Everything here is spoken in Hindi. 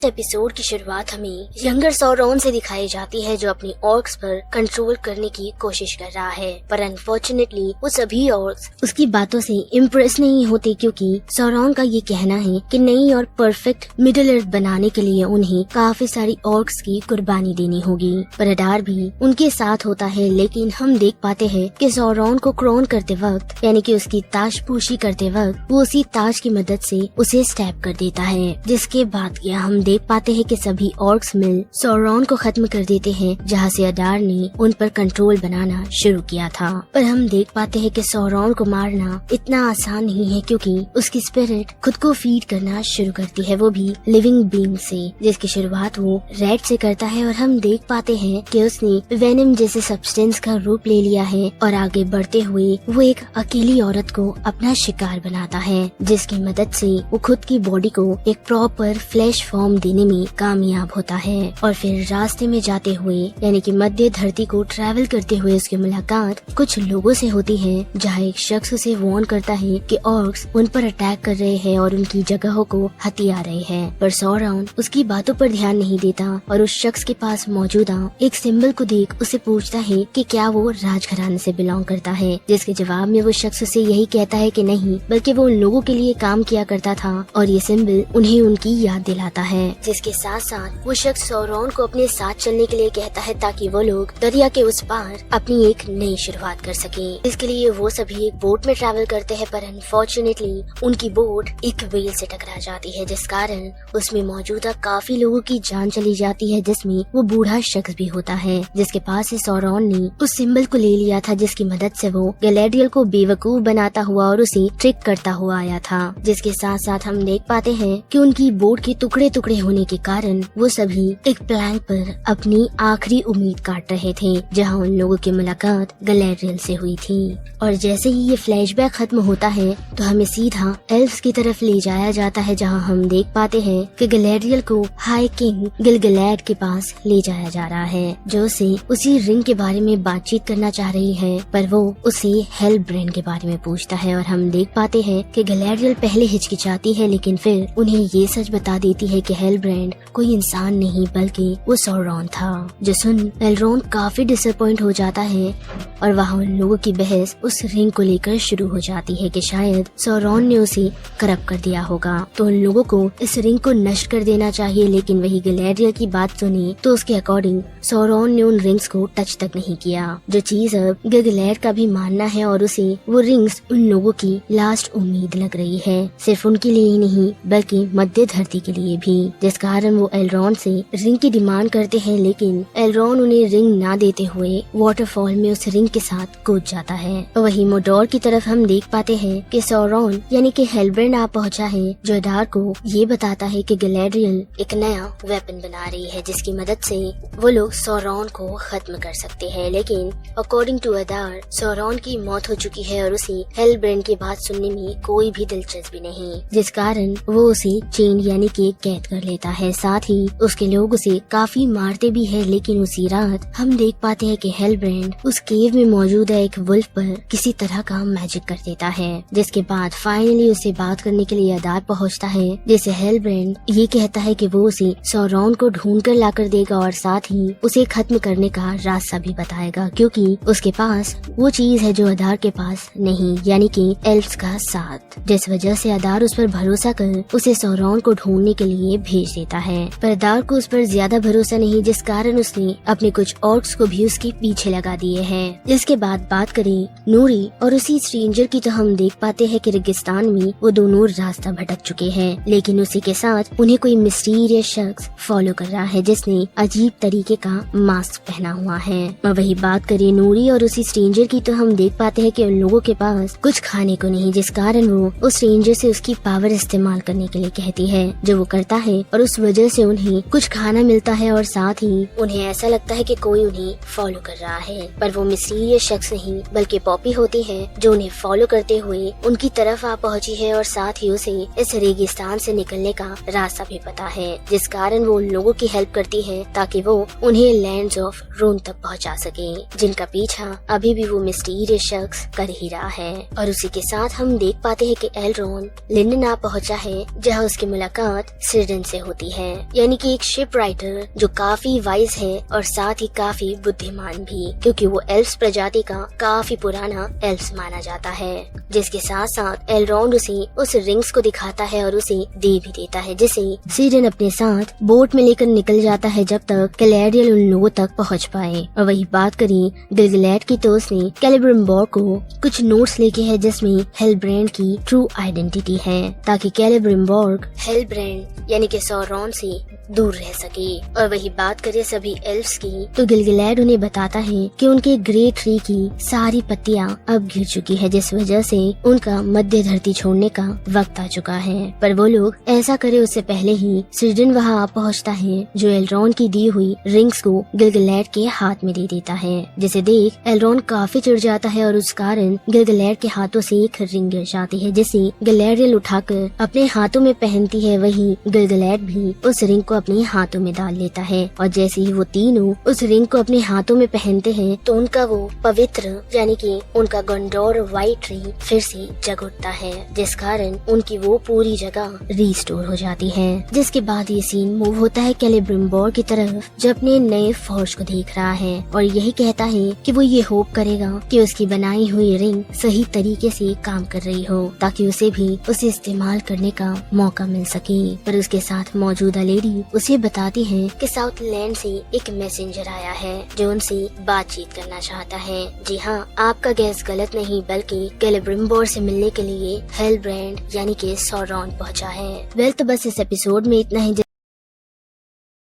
एपिसोड की शुरुआत हमें यंगर सौरॉन से दिखाई जाती है जो अपनी ऑर्क्स पर कंट्रोल करने की कोशिश कर रहा है, पर अनफॉर्चुनेटली वो सभी ऑर्क्स उसकी बातों से इम्प्रेस नहीं होते क्योंकि सौरॉन का ये कहना है कि नई और परफेक्ट मिडिल अर्थ बनाने के लिए उन्हें काफी सारी ऑर्क्स की कुर्बानी देनी होगी। पर अडार भी उनके साथ होता है, लेकिन हम देख पाते हैं कि सौरॉन को क्रोन करते वक्त यानी कि उसकी ताजपोशी करते वक्त वो उसी ताज की मदद से उसे स्टैब कर देता है, जिसके बाद हम देख पाते हैं कि सभी ऑर्क्स मिल सौरॉन को खत्म कर देते हैं, जहां से अडार ने उन पर कंट्रोल बनाना शुरू किया था। पर हम देख पाते हैं कि सौरॉन को मारना इतना आसान नहीं है क्योंकि उसकी स्पिरिट खुद को फीड करना शुरू करती है, वो भी लिविंग बीइंग से, जिसकी शुरुआत वो रेड से करता है। और हम देख पाते हैं कि उसने वेनम जैसे सब्सटेंस का रूप ले लिया है और आगे बढ़ते हुए वो एक अकेली औरत को अपना शिकार बनाता है, जिसकी मदद से वो खुद की बॉडी को एक प्रॉपर फ्लैश फॉर्म देने में कामयाब होता है। और फिर रास्ते में जाते हुए यानी कि मध्य धरती को ट्रैवल करते हुए उसकी मुलाकात कुछ लोगों से होती है, जहाँ एक शख्स उसे वार्न करता है कि ऑर्क्स उन पर अटैक कर रहे हैं और उनकी जगहों को हथिया रहे हैं। पर सौरॉन उसकी बातों पर ध्यान नहीं देता और उस शख्स के पास मौजूदा एक सिंबल को देख उसे पूछता है कि क्या वो राजघराने से बिलोंग करता है, जिसके जवाब में वो शख्स उसे यही कहता है कि नहीं, बल्कि वो उन लोगों के लिए काम किया करता था और ये सिंबल उन्हें उनकी याद दिलाता है। जिसके साथ साथ वो शख्स सौरॉन को अपने साथ चलने के लिए कहता है ताकि वो लोग दरिया के उस पार अपनी एक नई शुरुआत कर सकें। इसके लिए वो सभी एक बोट में ट्रैवल करते हैं, पर अनफॉर्चुनेटली उनकी बोट एक व्हेल से टकरा जाती है, जिस कारण उसमें मौजूदा काफी लोगों की जान चली जाती है, जिसमें वो बूढ़ा शख्स भी होता है, जिसके पास से सौरॉन ने उस सिंबल को ले लिया था, जिसकी मदद से वो गैलेड्रियल को बेवकूफ बनाता हुआ और उसे ट्रिक करता हुआ आया था। जिसके साथ साथ हम देख पाते हैं कि उनकी बोट के टुकड़े टुकड़े होने के कारण वो सभी एक प्लैंक पर अपनी आखिरी उम्मीद काट रहे थे, जहां उन लोगों की मुलाकात गैलेड्रियल से हुई थी। और जैसे ही ये फ्लैशबैक खत्म होता है तो हमें सीधा एल्फ्स की तरफ ले जाया जाता है, जहां हम देख पाते हैं कि गैलेड्रियल को हाई किंग गिलगलैड के पास ले जाया जा रहा है, जो उसे उसी रिंग के बारे में बातचीत करना चाह रही है, पर वो उसे हेलब्रेंड के बारे में पूछता है। और हम देख पाते हैं कि गैलेड्रियल पहले हिचकिचाती है, लेकिन फिर उन्हें ये सच बता देती है कि हेलब्रेंड कोई इंसान नहीं बल्कि वो सौरॉन था, जो सुन एल्रोन काफी डिसअपॉइंट हो जाता है और वहाँ उन लोगों की बहस उस रिंग को लेकर शुरू हो जाती है कि शायद सौरॉन ने उसे करप्ट कर दिया होगा, तो उन लोगों को इस रिंग को नष्ट कर देना चाहिए। लेकिन वही गैलेड्रियल की बात सुनी तो उसके अकॉर्डिंग सौरॉन ने उन रिंग्स को टच तक नहीं किया, जो चीज अब गिलगलैड का भी मानना है और उसे वो रिंग्स उन लोगों की लास्ट उम्मीद लग रही है, सिर्फ उनके लिए ही नहीं बल्कि मध्य धरती के लिए भी, जिस कारण वो एल्रोन से रिंग की डिमांड करते हैं। लेकिन एल्रोन उन्हें रिंग ना देते हुए वाटरफॉल में उस रिंग के साथ कूद जाता है। और वही मोडोर की तरफ हम देख पाते हैं कि सौरॉन यानी कि हेलब्रेंड आ पहुंचा है, जो अडार को ये बताता है कि गैलेड्रियल एक नया वेपन बना रही है, जिसकी मदद से वो लोग सौरॉन को खत्म कर सकते हैं। लेकिन अकॉर्डिंग टू अडार सौरॉन की मौत हो चुकी है और उसे हेलब्रेंड की बात सुनने में कोई भी दिलचस्पी नहीं, जिस कारण वो उसे चेन यानी कि कैद कर लेता है। साथ ही उसके लोग उसे काफी मारते भी है, लेकिन उसी रात हम देख पाते हैं कि हेलब्रेंड उस केव में मौजूद है एक वुल्फ पर किसी तरह का मैजिक कर देता है, जिसके बाद फाइनली उसे बात करने के लिए अडार पहुंचता है, जिसे हेलब्रेंड ये कहता है कि वो उसे सौरॉन को ढूंढ कर लाकर देगा और साथ ही उसे खत्म करने का रास्ता भी बताएगा, क्योंकि उसके पास वो चीज है जो अडार के पास नहीं, यानी कि एल्फ्स का साथ, जिस वजह से अडार उस पर भरोसा कर उसे सौरॉन को ढूंढने के लिए भेज देता है। पर अडार को उस पर ज्यादा भरोसा नहीं, जिस कारण उसने अपने कुछ ऑर्क्स को भी उसके पीछे लगा दिए हैं। इसके बाद बात करें नूरी और उसी स्ट्रेंजर की, तो हम देख पाते हैं कि रेगिस्तान में वो दोनों रास्ता भटक चुके हैं, लेकिन उसी के साथ उन्हें कोई मिस्टीरियस शख्स फॉलो कर रहा है, जिसने अजीब तरीके का मास्क पहना हुआ है। और वही बात करें नूरी और उसी स्ट्रेंजर की, तो हम देख पाते हैं कि उन लोगों के पास कुछ खाने को नहीं, जिस कारण वो उस स्ट्रेंजर से उसकी पावर इस्तेमाल करने के लिए कहती है, जो वो करता है और उस वजह से उन्हें कुछ खाना मिलता है और साथ ही उन्हें ऐसा लगता है कि कोई उन्हें फॉलो कर रहा है। पर वो मिस्टीरियस शख्स नहीं बल्कि पॉपी होती है, जो उन्हें फॉलो करते हुए उनकी तरफ आ पहुंची है और साथ ही उसे इस रेगिस्तान से निकलने का रास्ता भी पता है, जिस कारण वो उन लोगों की हेल्प करती है ताकि वो उन्हें लैंड्स ऑफ रोन तक पहुंचा सके, जिनका पीछा अभी भी वो मिस्टीरियस शख्स कर ही रहा है। और उसी के साथ हम देख पाते हैं कि एल्रोन लिंडन आ पहुंचा है, जहां उसकी मुलाकात सिरडन से होती है, यानी कि एक शिप राइटर जो काफी वाइज है और साथ ही काफी बुद्धिमान भी, क्योंकि वो एल्फ्स प्रजाति का काफी पुराना एल्फ्स माना जाता है। जिसके साथ साथ एलरॉन्ड उसे उस रिंग्स को दिखाता है और उसे दे भी देता है, जिसे सीजन अपने साथ बोट में लेकर निकल जाता है जब तक गैलेरियल उन लोगों तक पहुंच पाए। और वही बात करें गिलगलैड की तो उसने कैलिब्रिम्बोर को कुछ नोट्स लेके है जिसमें हेलब्रेंड की ट्रू आइडेंटिटी है, ताकि कैलिब्रिम्बोर हेलब्रेंड यानी कि सौरॉन से दूर रह सके। और वही बात करें सभी एल्फ्स की तो गिलगलैड उन्हें बताता है कि उनके ग्रेट ट्री की सारी पत्तियां अब गिर चुकी है, जिस वजह से उनका मध्य धरती छोड़ने का वक्त आ चुका है। पर वो लोग ऐसा करे उससे पहले ही सिजन वहां आ पहुंचता है, जो एलरॉन की दी हुई रिंग्स को गिलगलैड के हाथ में दे देता है, जिसे देख एलरॉन काफी चिढ़ जाता है और उस कारण गिलगलैड के हाथों से एक रिंग गिर जाती है, जिसे गैलेरियल उठाकर अपने हाथों में पहनती है। वही गिलगलैड भी उस रिंग को अपने हाथों में डाल लेता है और जैसे ही वो तीनों उस रिंग को अपने हाथों में पहनते हैं तो उनका वो पवित्र यानी कि उनका गंडोर व्हाइट ट्री फिर से जग उठता है, जिस कारण उनकी वो पूरी जगह रिस्टोर हो जाती है। जिसके बाद ये सीन मूव होता है कैलिब्रिम्बोर की तरफ, जो अपने नए फोर्स को देख रहा है और यही कहता है कि वो ये होप करेगा कि उसकी बनाई हुई रिंग सही तरीके से काम कर रही हो, ताकि उसे भी उसे इस्तेमाल करने का मौका मिल सके। पर उसके साथ मौजूदा लेडी उसे बताती है कि साउथ लैंड से एक मैसेंजर आया है जो उनसे बातचीत करना चाहता है। जी हाँ, आपका गैस गलत नहीं, बल्कि कैलिब्रिम्बोर से मिलने के लिए हेलब्रेंड यानी कि सौरॉन पहुंचा है। वेल, तो बस इस एपिसोड में इतना ही।